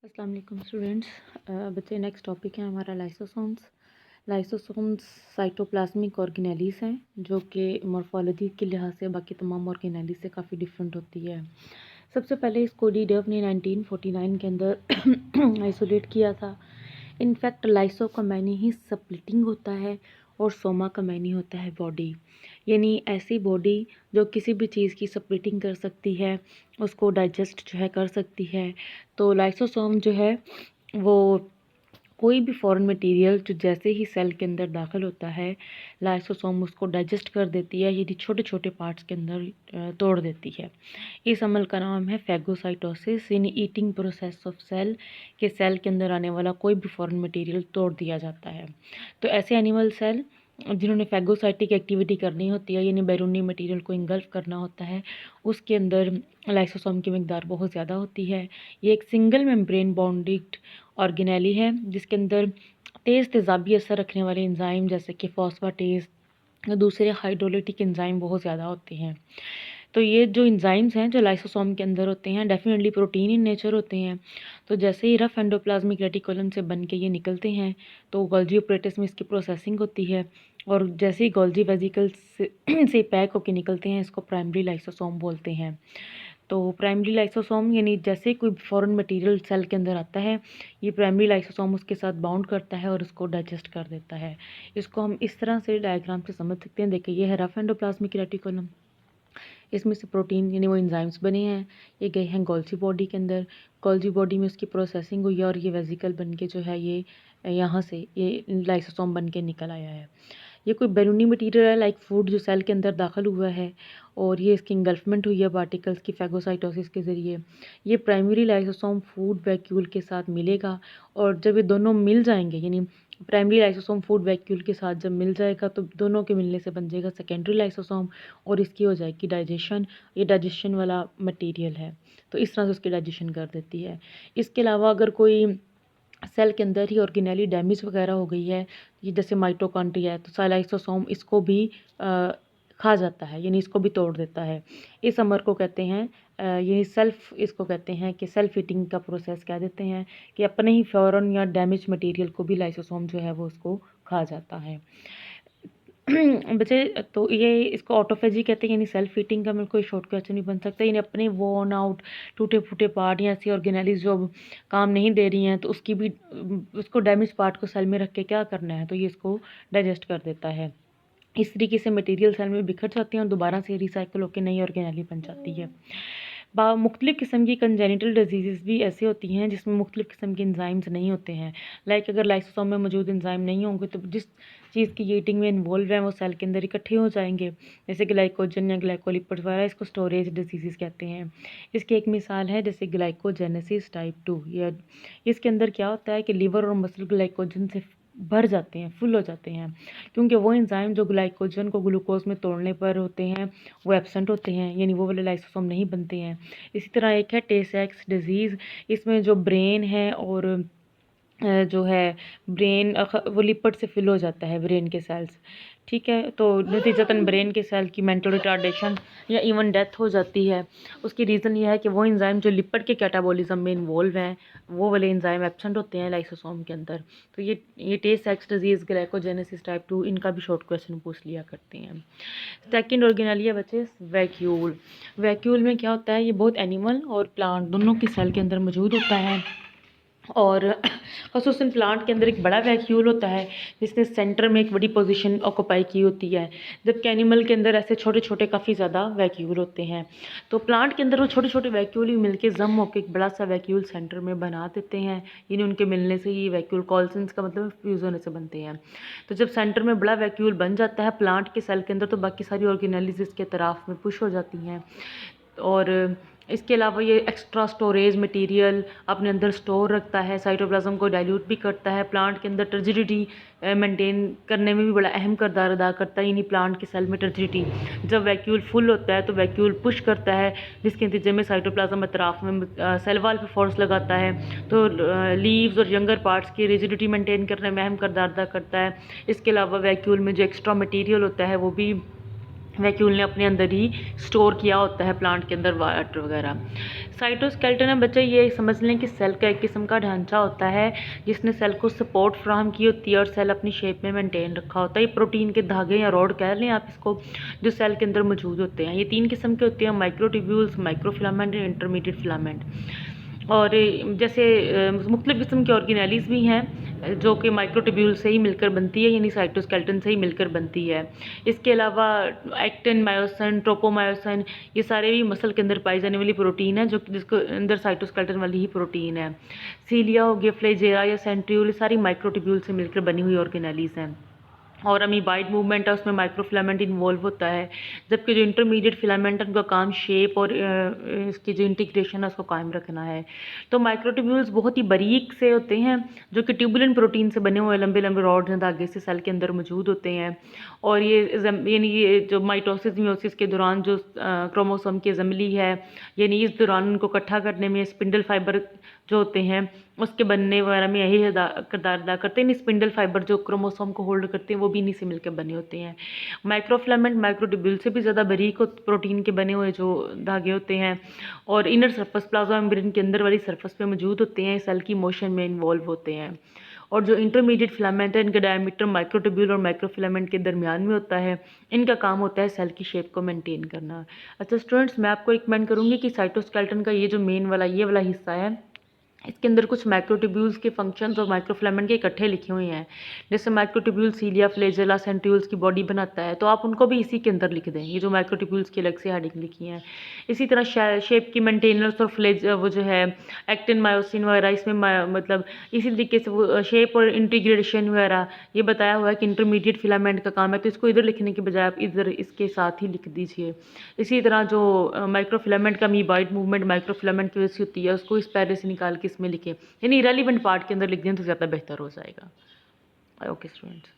अस्सलाम वालेकुम स्टूडेंट्स। बच्चे नेक्स्ट टॉपिक है हमारा लाइसोसोम्स। लाइसोसोम्स साइटोप्लाज्मिक ऑर्गेनेलीज हैं जो कि मॉर्फोलॉजी के लिहाज से बाकी तमाम ऑर्गेनेलीज से काफ़ी डिफरेंट होती है। सबसे पहले इसको डी डव ने 1949 के अंदर आइसोलेट किया था। इनफैक्ट लाइसो का मैनी ही स्प्लिटिंग होता है और सोमा का मैनी होता है बॉडी, यानी ऐसी बॉडी जो किसी भी चीज़ की स्प्लिटिंग कर सकती है, उसको डाइजेस्ट जो है कर सकती है। तो लाइसोसोम जो है वो कोई भी फॉरेन मटेरियल जो जैसे ही सेल के अंदर दाखिल होता है, लाइसोसोम उसको डाइजेस्ट कर देती है, यदि छोटे छोटे पार्ट्स के अंदर तोड़ देती है। इस अमल का नाम है फैगोसाइटोसिस, यानी ईटिंग प्रोसेस ऑफ सेल, के सेल के अंदर आने वाला कोई भी फॉरेन मटेरियल तोड़ दिया जाता है। तो ऐसे एनिमल सेल जिन्होंने फैगोसाइटिक एक्टिविटी करनी होती है, यानी बैरूनी मटेरियल को इंगल्फ करना होता है, उसके अंदर लाइसोसोम की मिकदार बहुत ज़्यादा होती है। ये एक सिंगल मेम्ब्रेन बॉन्डिड ऑर्गेनेली है जिसके अंदर तेज़ तेज़ाबी असर रखने वाले एंजाइम जैसे कि फॉस्फेटेज या दूसरे हाइड्रोलिटिक एंजाइम बहुत ज़्यादा होते हैं। तो ये जो एंजाइम्स हैं जो लाइसोसोम के अंदर होते हैं डेफिनेटली प्रोटीन इन नेचर होते हैं। तो जैसे ही रफ एंडोप्लाज्मिक रेटिकुलम से बन के ये निकलते हैं तो गोल्जी ऑपरेटस में इसकी प्रोसेसिंग होती है, और जैसे ही गोल्जी वेजिकल्स से पैक होकर निकलते हैं इसको प्राइमरी लाइसोसोम बोलते हैं। तो प्राइमरी लाइसोसोम यानी जैसे कोई फॉरेन मटेरियल सेल के अंदर आता है, ये प्राइमरी लाइसोसोम उसके साथ बाउंड करता है और उसको डाइजेस्ट कर देता है। इसको हम इस तरह से डायग्राम से समझ सकते हैं। देखिए ये है रफ एंडोप्लाज्मिक रेटिकुलम, इसमें से प्रोटीन यानी वो एंजाइम्स बने हैं, ये गए हैं गोल्जी बॉडी के अंदर। गोल्जी बॉडी में उसकी प्रोसेसिंग हुई है और ये वेजिकल बन के जो है ये यहाँ से ये लाइसोसोम बन के निकल आया है। ये कोई बैरूनी मटीरियल है लाइक फूड जो सेल के अंदर दाखिल हुआ है, और ये इसकी इंगल्फमेंट हुई है पार्टिकल्स की फैगोसाइटोसिस के ज़रिए। ये प्राइमरी लाइसोसोम फूड वैक्यूल के साथ मिलेगा, और जब ये दोनों मिल जाएंगे यानी प्राइमरी लाइसोसोम फूड वैक्यूल के साथ जब मिल जाएगा तो दोनों के मिलने से बन जाएगा सेकेंडरी लाइसोसोम, और इसकी हो जाएगी डाइजेशन। ये डाइजेशन वाला मटीरियल है तो इस तरह से उसकी डाइजेशन कर देती है। इसके अलावा अगर कोई सेल के अंदर ही ऑर्गेनेली डैमेज वगैरह हो गई है, ये जैसे माइटोकॉन्ड्रिया है, तो लाइसोसोम इसको भी खा जाता है, यानी इसको भी तोड़ देता है। इस अमर को कहते हैं ये सेल्फ, इसको कहते हैं कि सेल्फ ईटिंग का प्रोसेस कह देते हैं कि अपने ही फॉरेन या डैमेज मटेरियल को भी लाइसोसोम जो है वो उसको खा जाता है। बच्चे तो ये इसको ऑटोफेजी कहते हैं, यानी सेल्फ ईटिंग का मेरे कोई शॉर्ट क्वेश्चन नहीं बन सकता। यानी अपने वॉर्न आउट टूटे फूटे पार्ट या ऐसी ऑर्गेनेलीज जो अब काम नहीं दे रही हैं तो उसकी भी उसको डैमेज पार्ट को सेल में रख के क्या करना है, तो ये इसको डाइजेस्ट कर देता है। इस तरीके से मटेरियल सेल में बिखर जाती हैं और दोबारा से रिसाइकल होकर नई ऑर्गेनेली बन जाती है। मुख्तलिफ़ किस्म की कंजेनिटल डिजीज़ भी ऐसी होती हैं जिसमें मुख्तलिफ़ किस्म के एंजाइम्स नहीं होते हैं। लाइक अगर लाइसोसोम में मौजूद एंजाइम नहीं होंगे तो जिस चीज़ की ईटिंग में इन्वॉल्व है वो सेल के अंदर इकट्ठे हो जाएंगे, जैसे ग्लाइकोजन या ग्लाइकोलिपिड्स वगैरह, इसको स्टोरेज डिजीज़ कहते हैं। इसकी एक मिसाल है जैसे ग्लाइकोजेनेसिस टाइप 2। या इसके अंदर क्या होता है कि लीवर और मसल ग्लाइकोजन से भर जाते हैं, फुल हो जाते हैं, क्योंकि वो एंजाइम जो ग्लाइकोजन को ग्लूकोज में तोड़ने पर होते हैं वो एब्सेंट होते हैं, यानी वो वाले लाइसोसोम नहीं बनते हैं। इसी तरह एक है टे सेक्स डिजीज़, इसमें जो ब्रेन है और जो है ब्रेन वो लिपिड से फिल हो जाता है ब्रेन के सेल्स, ठीक है। तो नतीजतन ब्रेन के सेल की मेंटल रिटार्डेशन या इवन डेथ हो जाती है। उसकी रीज़न ये है कि वो एंजाइम जो लिपिड के कैटाबॉलिज्म में इन्वॉल्व हैं वो वाले एंजाइम एब्सेंट होते हैं लाइसोसोम के अंदर। तो ये टे सेक्स डिजीज़, ग्लाइकोजेनेसिस टाइप 2, इनका भी शॉर्ट क्वेश्चन पूछ लिया करते हैं। सेकेंड ऑर्गेनेली है बच्चे वैक्यूल। वैक्यूल में क्या होता है, ये बहुत एनिमल और प्लांट दोनों के सेल के अंदर मौजूद होता है, और ख़ुसूसन प्लांट के अंदर एक बड़ा वैक्यूल होता है जिसने सेंटर में एक बड़ी पोजीशन ऑक्यूपाई की होती है, जबकि एनिमल के अंदर ऐसे छोटे छोटे काफ़ी ज़्यादा वैक्यूल होते हैं। तो प्लांट के अंदर वो छोटे छोटे वैक्यूल ही मिलके जम होकर एक बड़ा सा वैक्यूल सेंटर में बना देते हैं, यानी उनके मिलने से ही वैक्यूल, कॉल्सन्स का मतलब फ्यूज़ होने से बनते हैं। तो जब सेंटर में बड़ा वैक्यूल बन जाता है प्लांट के सेल के अंदर तो बाकी सारी ऑर्गेनेलीज इसके तरफ में पुश हो जाती हैं, और इसके अलावा ये एक्स्ट्रा स्टोरेज मटेरियल अपने अंदर स्टोर रखता है, साइटोप्लाज्म को डाइल्यूट भी करता है, प्लांट के अंदर टर्जिडिटी मेंटेन करने में भी बड़ा अहम किरदार अदा करता है। यानी प्लांट के सेल में टर्जिडिटी, जब वैक्यूल फुल होता है तो वैक्यूल पुश करता है जिसके नतीजे में साइटोप्लाज्म अतराफ में सेल वाल पे फोर्स लगाता है, तो लीव्स और यंगर पार्ट्स की रिजिडिटी मेंटेन करने में अहम किरदार अदा करता है। इसके अलावा वैक्यूल में जो एक्स्ट्रा मटीरियल होता है वो भी वैक्यूल ने अपने अंदर ही स्टोर किया होता है प्लांट के अंदर वाटर वगैरह। साइटोस्केलेटन है बच्चे, ये समझ लें कि सेल का एक किस्म का ढांचा होता है जिसने सेल को सपोर्ट फ्राहम की होती है और सेल अपनी शेप में मेंटेन रखा होता है। ये प्रोटीन के धागे या रॉड कह लें आप इसको, जो सेल के अंदर मौजूद होते हैं। ये 3 किस्म के होते हैं, माइक्रोट्यूब्यूल्स, माइक्रोफिलामेंट और इंटरमीडिएट फिलामेंट। और जैसे मुख्तलिफ़ किस्म के ऑर्गेनेलीज़ भी हैं जो कि माइक्रोट्यूब्यूल से ही मिलकर बनती है, यानी साइटोस्केलेटन से ही मिलकर बनती है। इसके अलावा एक्टिन, मायोसिन, ट्रोपोमायोसिन, ये सारे भी मसल के अंदर पाई जाने वाली प्रोटीन है, जो कि जिसको अंदर साइटोस्केलेटन वाली ही प्रोटीन है। सीलिया हो गया, फ्लैजेला या सेंट्रियोल, ये सारी माइक्रोट्यूब्यूल से मिलकर बनी हुई ऑर्गेनेलीज़ हैं। और अमीबाइड मूवमेंट है, उसमें माइक्रोफिलामेंट इन्वॉल्व होता है, जबकि जो इंटरमीडिएट फिलामेंट है उनका काम शेप और इसकी जो इंटीग्रेशन है उसको कायम रखना है। तो माइक्रोट्यूब्यूल्स बहुत ही बारीक से होते हैं जो कि ट्यूबुलेंट प्रोटीन से बने हुए लंबे लंबे रॉड्स हैं, धागे से सेल के अंदर मौजूद होते हैं। और यानी ये जो माइटोसिस म्योसिस के दौरान जो क्रोमोसोम की असेंबली है, यानी इस दौरान उनको इकट्ठा करने में स्पिंडल फाइबर जो होते हैं उसके बनने वगैरह में यही किरदार अदा करते हैं। स्पिंडल फाइबर जो क्रोमोसोम को होल्ड करते हैं वो भी इन्हीं से मिलकर बने होते हैं। माइक्रोफिलामेंट माइक्रोट्यूब्यूल से भी ज़्यादा बारीक प्रोटीन के बने हुए जो धागे होते हैं और इनर सरफेस प्लाज्मा मेम्ब्रेन के अंदर वाली सरफेस पे मौजूद होते हैं, सेल की मोशन में इन्वॉल्व होते हैं। और जो इंटरमीडिएट फिलामेंट है, इनका डायमीटर माइक्रोट्यूब्यूल और माइक्रोफिलामेंट के दरमियान में होता है। इनका काम होता है सेल की शेप को मेंटेन करना। अच्छा स्टूडेंट्स, मैं आपको रिकमेंड करूँगी कि साइटोस्केलेटन का ये जो मेन वाला ये वाला हिस्सा है, इसके अंदर कुछ माइक्रोट्यूब्यूल्स के फंक्शंस और माइक्रोफिलामेंट के इकट्ठे लिखे हुए हैं। जैसे माइक्रोट्यूब्यूल सीलिया, फ्लैजेला, सेंट्रियोल्स की बॉडी बनाता है, तो आप उनको भी इसी के अंदर लिख दें, ये जो माइक्रोट्यूब्यूल्स की अलग से हेडिंग लिखी हैं। इसी तरह शेप की मेंटेनेंस और वो जो है एक्टिन, मायोसिन वगैरह, इसमें मतलब इसी तरीके से वो शेप और इंटीग्रेशन वगैरह ये बताया हुआ है कि इंटरमीडिएट फिलामेंट का काम है, तो इसको इधर लिखने के बजाय आप इधर इसके साथ ही लिख दीजिए। इसी तरह जो माइक्रोफिलामेंट का अमीबाइड मूवमेंट माइक्रोफिलामेंट की वजह से होती है, उसको इस पैरे से निकाल के इसमें लिखें, यानी रेलिवेंट पार्ट के अंदर लिख दें तो ज़्यादा बेहतर हो जाएगा। Okay students.